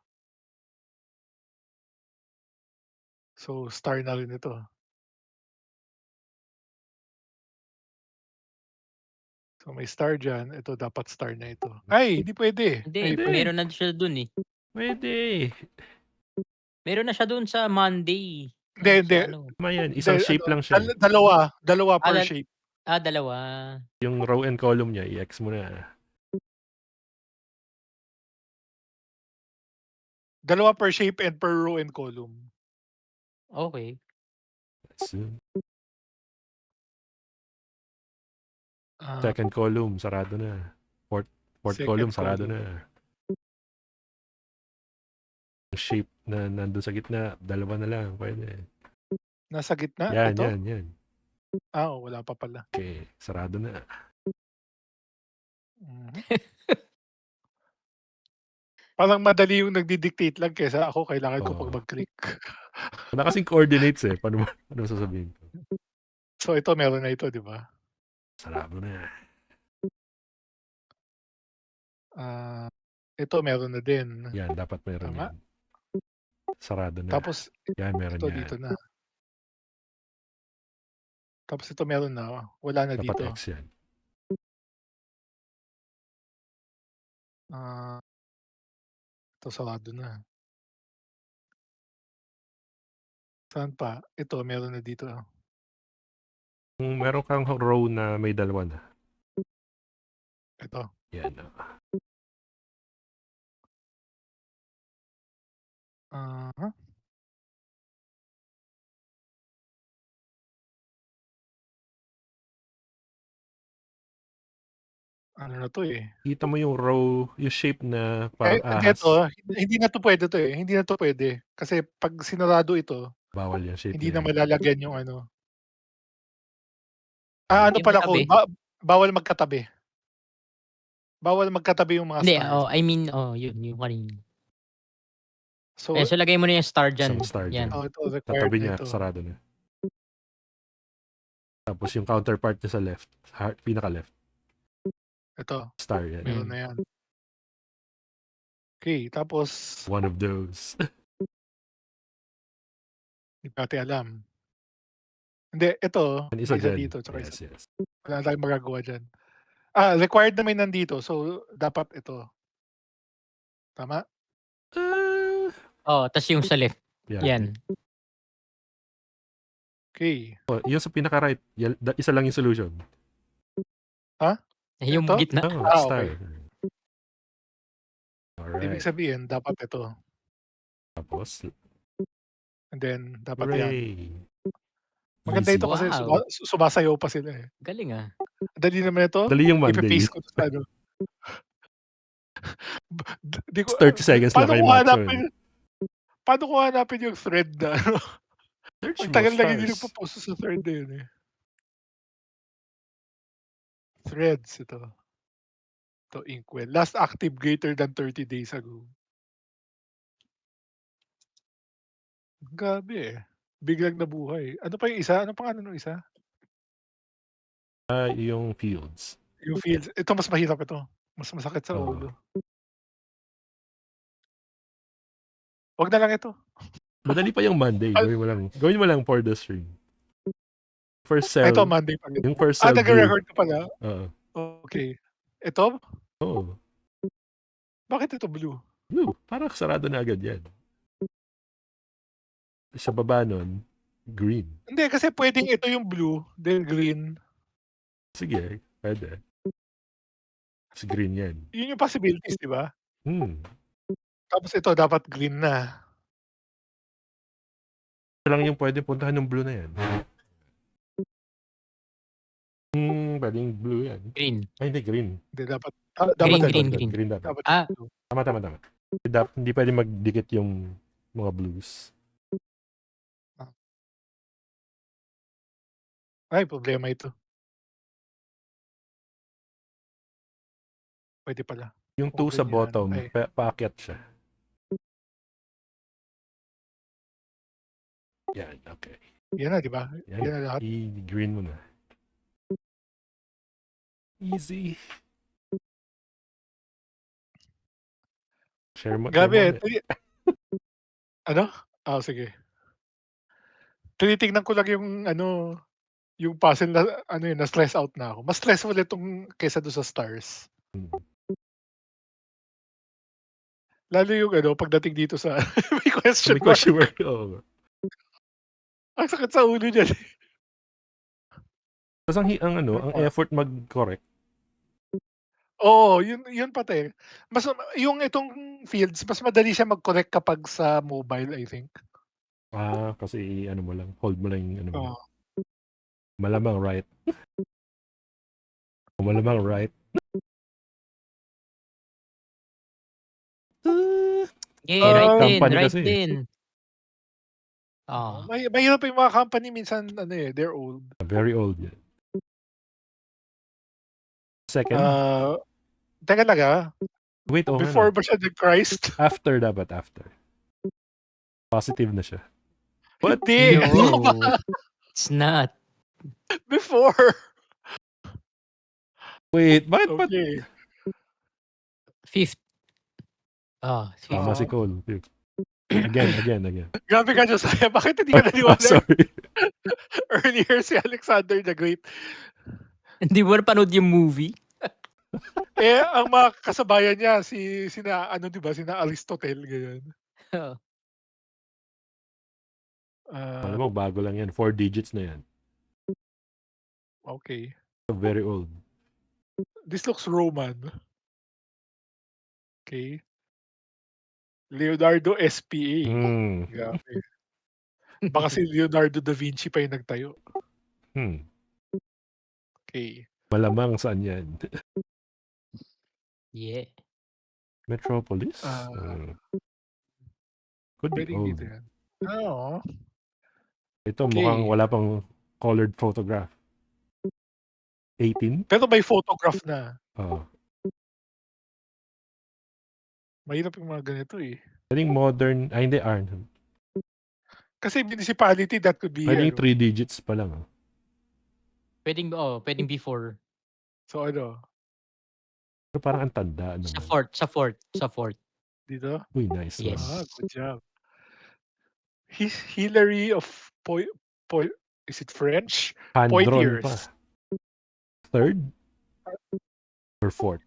So, star na rin ito. So, may star dyan. Ito, dapat star na ito. Ay, hindi pwede. Hindi, Ay, Pwede. meron na siya dun eh. Pwede. Meron na siya dun sa Monday. Hindi, hindi. Sa ano. Tama yan. Isang Hindi, shape ano, lang siya. eh. Dalawa per Ah, shape. dalawa. Yung row and column niya, i-X mo na. Dalawa per shape and per row and column. Okay. That's it. Ah, Second column, sarado na. Fourth column, second sarado column. na. Yung shape na nandun sa gitna, dalawa na lang, pwede. Nasa gitna? Yan, Ito? yan. Wala pa pala. Okay, sarado na. Mhm. Parang madali yung nagdi-dictate lang kaysa ako kailangan ko pang Oo. mag-click. Wala kasing coordinates eh. Paano sasabihin ko? So ito meron na ito, 'di ba? Sarado na. Ito meron na din. Yan, dapat meron Tama? yan. Sarado na. Tapos Yan, meron ito yan. dito na. Tapos ito meron na, wala na Dapat dito. X yan. Ito sarado na. Saan pa? Ito meron na dito. Kung meron kang row na may dalawa na. Ito. Yan. Ano na 'to, eh. Kita mo yung row, yung shape na parang Hindi ahas. hindi na 'to puwede 'to, eh, hindi na 'to puwede. Kasi 'pag sinarado ito, Bawal yung shape hindi na na yan. malalagyan yung ano. Ano Yung pala katabi. code, bawal magkatabi. Bawal magkatabi yung mga Hindi, stars. I mean, yun, yung kanina. So, So lagay mo na yung star Isang dyan. star Yan. dyan. ito required Tatabi na niya, ito. sarado na. Tapos yung counterpart niya sa left, pinaka-left, Ito, star yan. meron na 'yan. Okay, tapos One of those. hindi pa natin alam. Hindi, ito, An may isa isa dyan. dito tsaka isa. Yes. Wala na tayong magagawa diyan. Required na may nandito, so dapat ito. Tama? Tas yung sa left. Yan. Okay. Yung sa pinaka-right, isa lang yung solution. Yung Ito? gitna. Star. Okay. Alright. Ibig sabihin, dapat ito. Tapos, And then, dapat yan. hooray. Maganda Easy. ito kasi Wow. sumasayaw pa sila, eh. Galing ah. Dali naman ito. Dali yung Monday. Ipe-paste ko sa ano. Di ko, 30 seconds na kay Matson. Paano ko hanapin yung thread na ano? Search Ang mo, tagal lagi stars. din nagpo-post sa thread na yun, eh. Threads, ito. Ito, Inkwell. Last active greater than 30 days ago. Grabe, eh. Biglang nabuhay. Ano pa yung isa? Ano pangalan ng isa? Yung fields. Yung fields. Ito mas mahirap ito. Mas masakit sa Oo. ulo. Wag na lang ito. Madali pa yung Monday. Gawin mo lang for the stream. First cell. Ito, Monday pa rin. Yung first cell blue. Nag-record ka pala? Oo. Okay. Ito? Oo. Bakit ito blue? Blue. Parang sarado na agad yan. Sa baba nun, green. Hindi, kasi pwedeng ito yung blue, then green. Sige, pwede. Kasi green yan. Yun yung possibilities, di ba? Tapos ito, dapat green na. Ito lang yung pwede puntahan ng blue na yan. Pwedeng blue yan. Green. Ay, hindi, green. Hindi, dapat Green. Green dapat. Dapat blue. Tama. Hindi pwede magdikit yung mga blues. Ay, problema ito. Pwede pala. Yung 2 sa bottom, paakyat siya. Yan, okay. Yan na, di ba? Yan na lahat. I-green mo na. Easy. Share mo. Grabe, ano? Sige. Tinitingnan ko lang yung ano, yung puzzle na ano yun, na-stress out na ako. Mas stressful itong kaysa doon sa stars. Lalo yung ano, pagdating dito sa may question mark. Oo. Ang sakit sa ulo niyan. Tapos ang effort mag-correct. Oo, yun pati. Mas yung itong Fields mas madali siya mag-connect kapag sa mobile, I think. Kasi ano mo lang, hold mo lang yung ano mo. Oo. Malamang right. Malamang right. Yeah, right din, Company right kasi. din. Mahirap yung mga company minsan they're old. Very old yan. Second? Teka lang Wait, oo nga before no. ba siya nag-Christ? After dapat, after. Positive na siya. What? Hindi, ano ka ba? No, it's not. Before. Wait, bakit? Okay. Fifth. Fifth. Tama si Cole. Again. Grabe ka, Josiah. Bakit hindi ka naniwala Sorry. earlier si Alexander the Great? Hindi mo napanood yung movie? Ang mga kasabayan niya, sina Aristotle, ganyan. Malamang bago lang yan. 4 digits na yan. Okay. Very old. This looks Roman. Okay. Leonardo SPA. Grabe. Baka si Leonardo da Vinci pa yung nagtayo. Okay. Malamang saan yan? Yeah. Metropolis? Could be Pwedeng old. dito yan. Oo. Ito Okay. mukhang wala pang colored photograph. 18? Pero may photograph na. Oo. Mahirap yung mga ganito eh. Pwedeng modern. Hindi, Arnold. Kasi municipality, that could be Pwedeng 3 digits pa lang. Pwedeng before. So Pero parang ang tanda naman. Sa fourth. Dito? Uy, nice. Yes. Good job. Hillary of is it French? Hand-drawn Poitiers. pa. Third? Or fourth?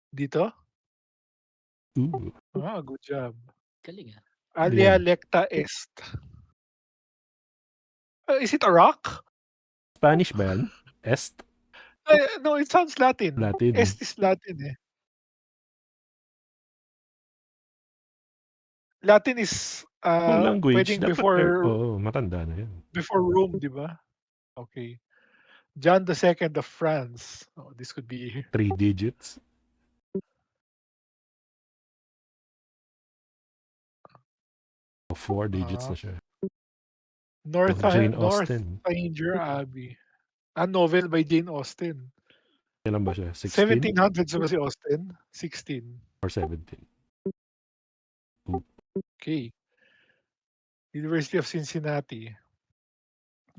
Dito? Ooh. Good job. Galing Alia Yan. lecta est. Is it a rock? Spanish ba yan? Est? No, it sounds Latin. Latin. Est is Latin eh. Latin is Kung language, pwedeng dapat matanda na yan. before Rome, di ba? Okay. John II of France. This could be 3 digits. 4 digits na siya. Jane Austen. Northanger Abbey. Novel by Jane Austen. Kailan ba siya? 16? 1700s ba si Austen? 16. Or 17? Okay. University of Cincinnati.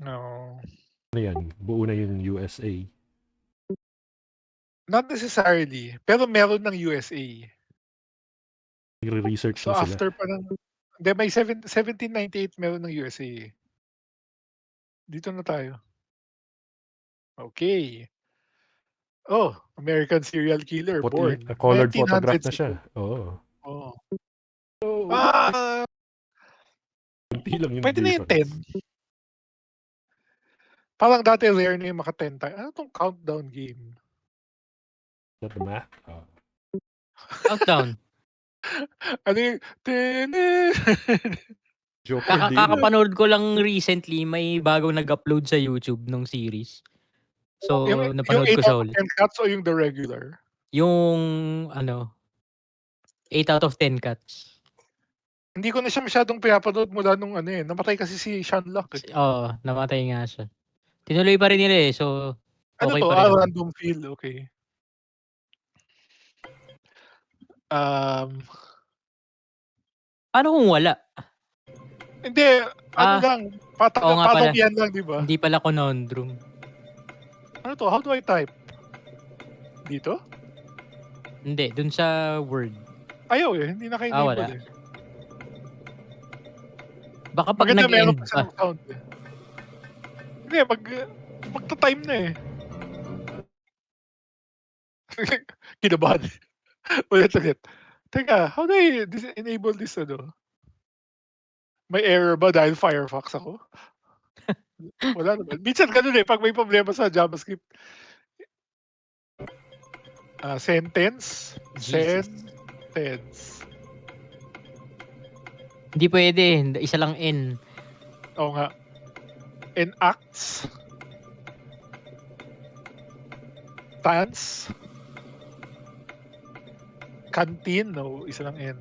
No. Ano yan? Buo na yung USA. Not necessarily. Pero meron ng USA. Nagre-research So na sila. after pa ng... Hindi, may 1798 meron ng USA. Dito na tayo. Okay. American serial killer born. Colored 1900s photograph na siya. ito. Oo. Kunti lang yung Pwede na yung 10. difference. Parang dati rare na yung maka 10 tayo. Ano tong countdown game? That the math? Countdown. Ano yung... Joker din. Kakapanood ko lang recently, may bagong nag-upload sa YouTube ng series. So, yung napanood 8 ko siya out of ulit. 10 cuts o yung the regular? Yung 8 out of 10 cuts. Hindi ko na siya masyadong pinapanood mula nung namatay kasi si Sean Locke. Namatay nga siya. Tinuloy pa rin nila so okay pa rin. Random feel, okay. Paano kung wala? Hindi, lang, patawian lang, di ba? Hindi pala conundrum. Ano to? How do I type? Dito? Hindi, dun sa word. Ayaw hindi na kayo wala. Baka pag Maganda nag-end meron pa sa sound. Hindi, magta-time na eh. Kinabahan. Ulit. Teka, how do I enable this May error ba dahil Firefox ako? Wala naman. Minsan ganun pag may problema sa JavaScript. Sentence. Jesus. Sentence. Hindi pwede. Isa lang N. Oo nga. Enacts. Tans. Canteen. No, isa lang N.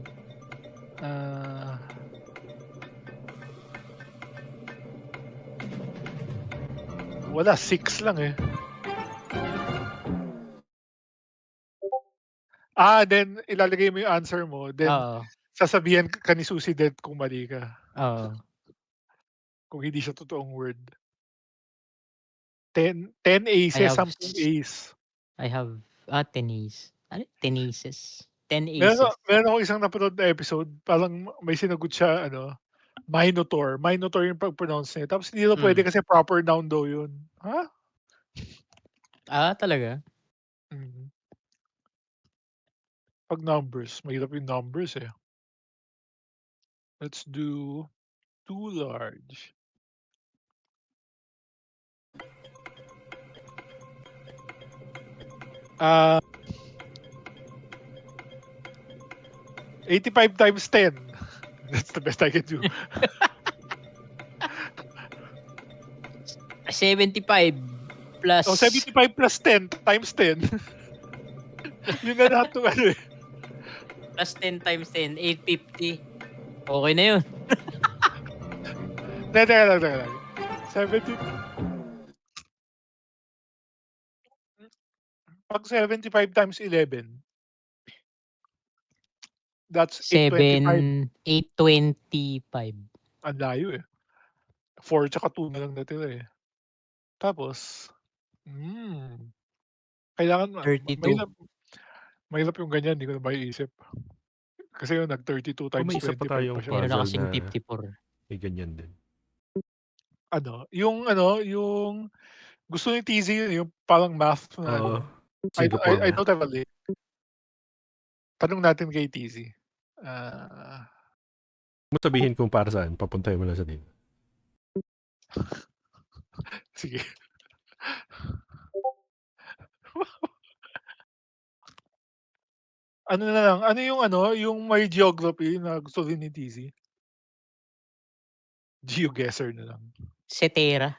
Wala, 6 lang eh. Then ilalagay mo yung answer mo, then Oo. sasabihan ka ni Susident kung mali ka. Oo. Kung hindi siya totoong word. 10 aces, I have 10 ace. I have 10 aces. Ano? 10 aces. 10 Meron aces. meron akong isang napanood na episode, parang may sinagot siya Minotaur. Minotaur yung pag-pronounce niya. Tapos hindi daw pwede kasi proper noun daw yun. Ha? Talaga? Mm. Pag numbers, mahirap yung numbers eh. Let's do too large. Ah, 85 times 10. That's the best I can do. 75 plus... 75 plus 10 times 10. Yun na lahat ng eh. Plus 10 times 10, 850. Okay na yun. Teka lang. 70. Pag 75 times 11, that's 825. 825. Ang layo eh. 4 tsaka 2 na lang natira eh. Tapos, kailangan 32. mahirap yung ganyan, hindi ko na maiisip. Kasi yung nag-32 times may isa pa 25 pa tayong siya. Meron na puzzle kasing na 54. may ganyan din. Yung gusto ni TZ yun, yung parang math na Oo. I Singapore math. don't have a link. Tanong natin kay TZ. Mo sabihin kung para saan, papuntahin mo lang sa dito. Sige. Ano na lang, yung may geography na gusto rin ni TZ? GeoGuessr na lang. Setera.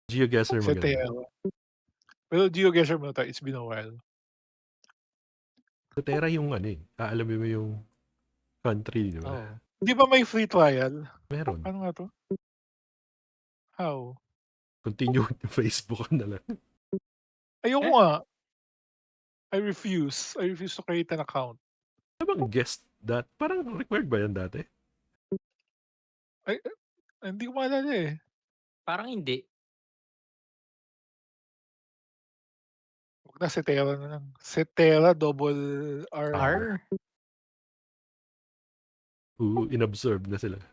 GeoGuessr maganda. Setera. Pero GeoGuessr muna tayo, it's been a while. Setera yung aalamin mo yung country, di ba? Oh. Di ba may free trial? Meron. Ano nga to? How? Continue with Facebook na lang. Ayoko nga. I refuse to create an account. Ano bang guess that? Parang required ba yan dati? Hindi ko maalala eh. Parang hindi. Huwag na, Setera na lang. Setera, double R. R? Inabsorb na sila.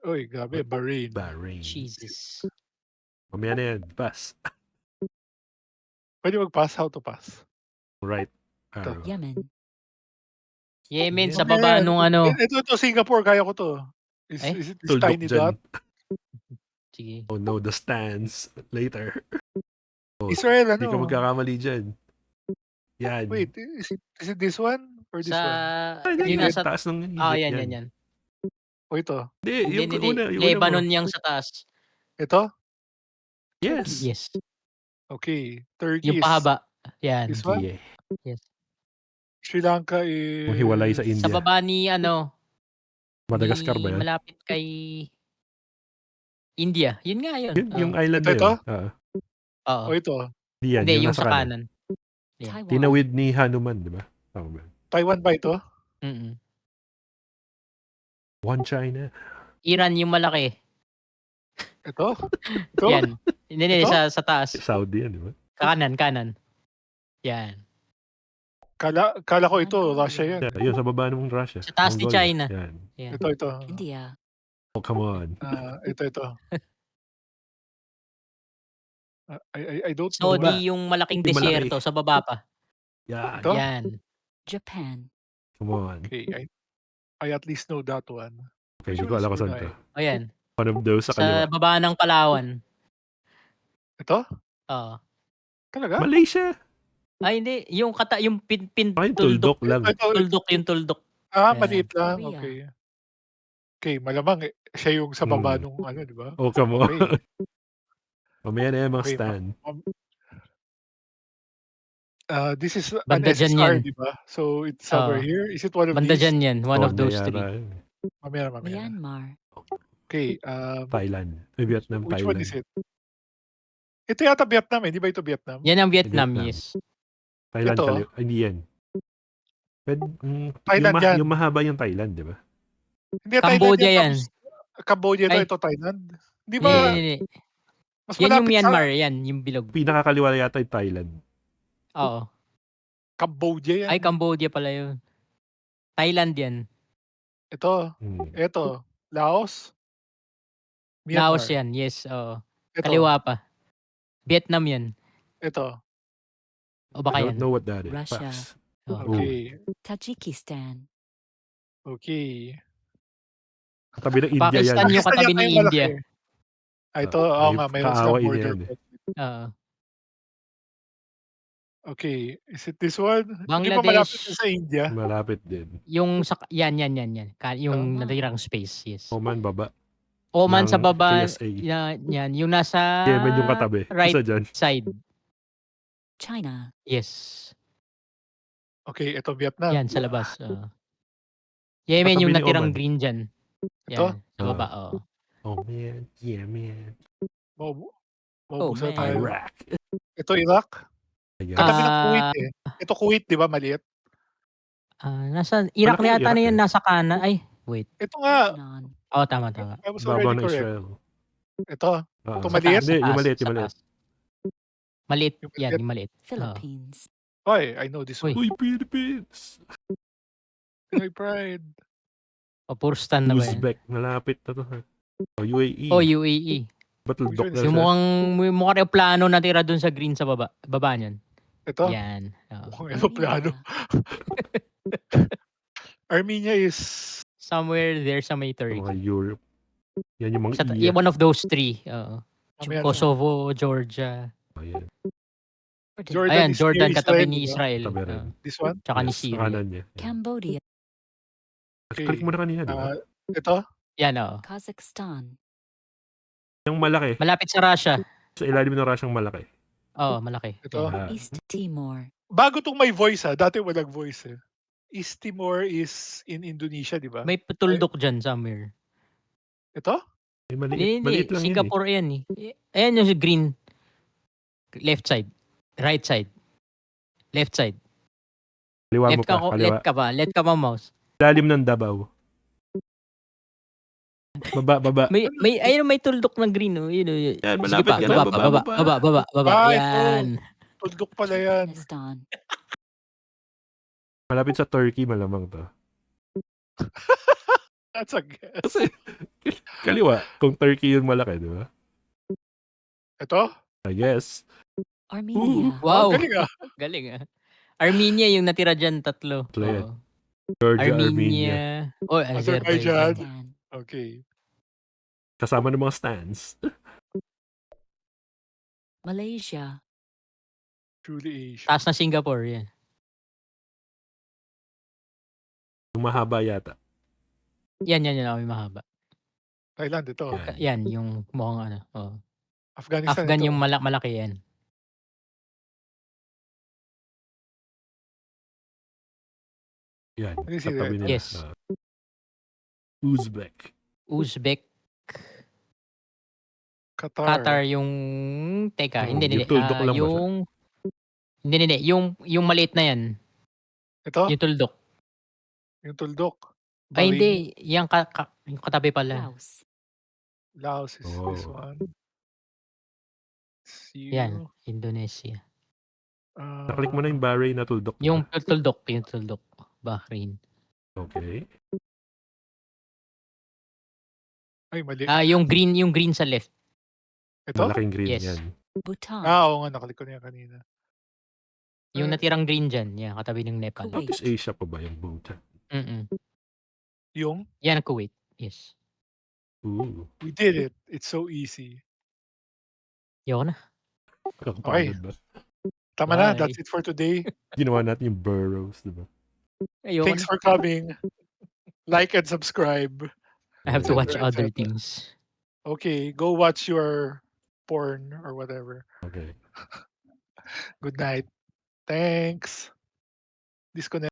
Oy, grabe, Bahrain. Jesus. Mamaya na yan. Pass. Pwede mag-pass? How to pass? Right arrow. Yemen, Yemen, sa Yeah. baba nung ano. Ito, Singapore, kaya ko to. Is it this Tuldok tiny dyan. dot? Sige. Oh no, the stands. Later. Israel, Hindi ka magkakamali dyan. Yan. Wait, is it this one? Or this one? Yung Yan, nasa... taas ng yan. O ito? Hindi, yung Hindi. una. Yung Lebanon una mo. yung sa taas. Ito? Yes. Yes. Okay. Turkey Yung pahaba. Yan. this one? Yeah. Yes. Sri Lanka is... Kung hiwalay sa Sa India. baba ni Madagascar ba yan? Malapit kay India. Yun nga yun. Yung island Ito, na ito? yun. Oo. O ito? Di yan, Hindi, yung nasa sa kanan. kanan. Yeah. Taiwan, Tinawid ni Hanuman, di ba? Tama ba? Taiwan ba ito? Mm-mm. One China. Iran yung malaki. Ito? Ito? Yan. Hindi, Ito? sa taas. Saudi yan, di ba? Kanan. Yan. Kala ko ito, Mongolia. Russia yan. Yeah, yun, sa baba ng Russia. Sa taas ni Mongolia. China. Yan. Yan. Ito. India, Oh, come on. Ito. I don't know. Saudi yung malaking Yung malaki. desierto sa baba pa. Yan. Ito? Yan. Japan, Come on. Okay, I at least know that one. Okay, hindi ko alam kung saan to. Ayan, One of those sa kaliwa. sa baba ng Palawan. Ito? Oo. Talaga? Malaysia! Ay hindi, yung yung Ay, tuldok. tuldok lang. Ito. Yung tuldok. Yan. Maliit lang. Korea. Okay. Okay, malamang siya yung sa baba nung di ba? Oh, come on. Okay. Mamaya na yung mga Okay, stand. This is an Banda dyan SSR, yan. di ba? So it's somewhere Oo. here. Is it one of Banda these? dyan yan, one of Tonga those yata three. yun. Mamaya na. Myanmar. Okay. Thailand. Vietnam, Which Thailand. one is it? Ito yata Vietnam eh. Di ba ito Vietnam? Yan ang Vietnam, Vietnam. yes. Thailand, Ito? kaliwa. Ay, hindi yan. Thailand yan. Yung mahaba yung Thailand, di ba? Hindi, Cambodia Thailand yan. Tapos, Cambodia Ay. ito Thailand. Di ba? Hindi. Mas Yan yung malapit Myanmar, sa yan, yung bilog. Pinakakaliwa yata yung Thailand. Oo. Cambodia yan. Ay, Cambodia pala yun. Thailand yan. Ito. Ito. Laos. Myanmar. Laos yan, yes. Oo. Ito. Kaliwa pa. Vietnam yan. Ito. O baka I yan. don't know what that is. Russia. Facts. Oo. Okay. Tajikistan. Okay. Katabi ng India yan. Pakistan yung katabi yata ni yung malaki. India. Ito. Oo Ay, nga. Mayroon kaaway silang niya border. yan eh. Oo. Okay. Is it this one? Hindi pa Bangladesh. malapit yun sa India. Malapit din. Yung sa, yan. Yung Oman. natirang space, yes. Oman, baba. Oman sa ng baba, KSA. yan. Yung nasa Yemen yung katabi. right Isa dyan. side. China. Yes. Okay. Ito Vietnam. Yan, sa labas. Yemen Katabi yung ni natirang Oman. green dyan. Ito? Yan, sa baba, oo. Oh man. Yeah, man. Maubusan man. tayo. Iraq. Ito Iraq. I guess. Katabi ng Kuwait eh. Ito Kuwait, di ba? Maliit. Nasa Iraq Malaki na yung yata Iraq na yan, eh. nasa Kana. Ay, wait. Ito nga. Lebanon. Tama. I was Babaw already ng correct. Israel. Ito. Oo. Ito maliit? Hindi, yung taas, maliit, sa yung maliit. taas. Maliit, Yung yan, maliit. yung maliit. Philippines. Oy, I know this Uy. one. Uy, Philippines. Pinoy Pride. Puro stand na ba yan? Uzbek. Malapit na to. Oh, UAE. UAE. Batuldok na Yung Yung siya. mukhang aeroplano na tira dun sa green sa baba. Baba niyan. Ito. Yan. Oo. Mukhang aeroplano. Armenia. Armenia is... Somewhere there sa may Sa Turkey. mga Europe. Yan yung mga Sa, iya. one of those three. Oo. Mamaya na. Kosovo, Georgia. Oh, yan. Jordan Ayan, is Jordan near katabi Israel, ni di ba? Israel. Katabi rin. This one? Tsaka ni Yes, sa Syria. kanan niya. Yan. Cambodia. Okay. Click mo na kanina, di ba? Ito? Yan, oo. Kazakhstan. Yung malaki. Malapit sa Russia. Sa ilalim ng Russiang malaki. Oo, malaki. Ito? Yan. East Timor. Bago tong may voice dati walang voice eh. East Timor is in Indonesia, di ba? May tuldok dyan somewhere. Ito? Ay, maliit. Hindi, Maliit lang Singapore yan eh. Ayan yung green. Left side. Right side. Left side. yan. Liwa mo pa. Kaliwa. Left ka pa mouse. Lalim ng Davao. Baba. May tuldok ng green. Oh. Yun. Yan, Sige malapit pa, ka na. baba. Ito. Yan. Tuldok pala yan. Afghanistan. Malapit sa Turkey, malamang to. That's a guess. Kasi, kaliwa. Kung Turkey yung malaki, di ba? Ito? I guess. Armenia. Wow. Galing ah. Galing ah. Armenia yung natira dyan, tatlo. Tatlo yan. Oo. Georgia, Armenia. Armenia. Oh, Azerbaijan. Azerbaijan. Pakistan. Okay. Kasama ng mga stands. Malaysia. Truly Asia. Taas na Singapore, yan. Yung mahaba yata. Yan, may mahaba. Thailand ito. Yan. Yan, yung mukhang ano. Oh. Afghanistan Afghan ito. yung malaki yan. Yan. Ano yung sila Katabi ito? nila. Yes. Uzbek. Qatar yung... Teka, Oo, hindi. yung tuldok lang ba siya? Hindi. Yung maliit na yan. Ito? Yung tuldok. Yung tuldok. Ay, Bahrain. hindi. Yung katabi pala. Laos. Laos is this Oh. one. Yan, Indonesia. Naklik mo na yung Bahrain na tuldok. Yung tuldok. Bahrain. Okay. Ay, mali. Yung green sa left. Ito? Malaking green Yes. yan. Bhutan. Oo nga, nakalik ko na yan kanina. Yung natirang green dyan. Yan, katabi ng Nepal. Kuwait. Southeast Asia pa ba yung Bhutan? Mm-mm. Yung? Yan, Kuwait. Yes. Ooh. We did it. It's so easy. Ayoko na. Okay, Kakapagod ba? tama na. Bye. That's it for today. Ginawa natin yung burrows, di ba? Ayoko Thanks na. for coming. Like and subscribe. I have to Oo. watch Etc. other etc. things. Okay, go watch your porn or whatever. Okay. Good night. Thanks. Disconnect.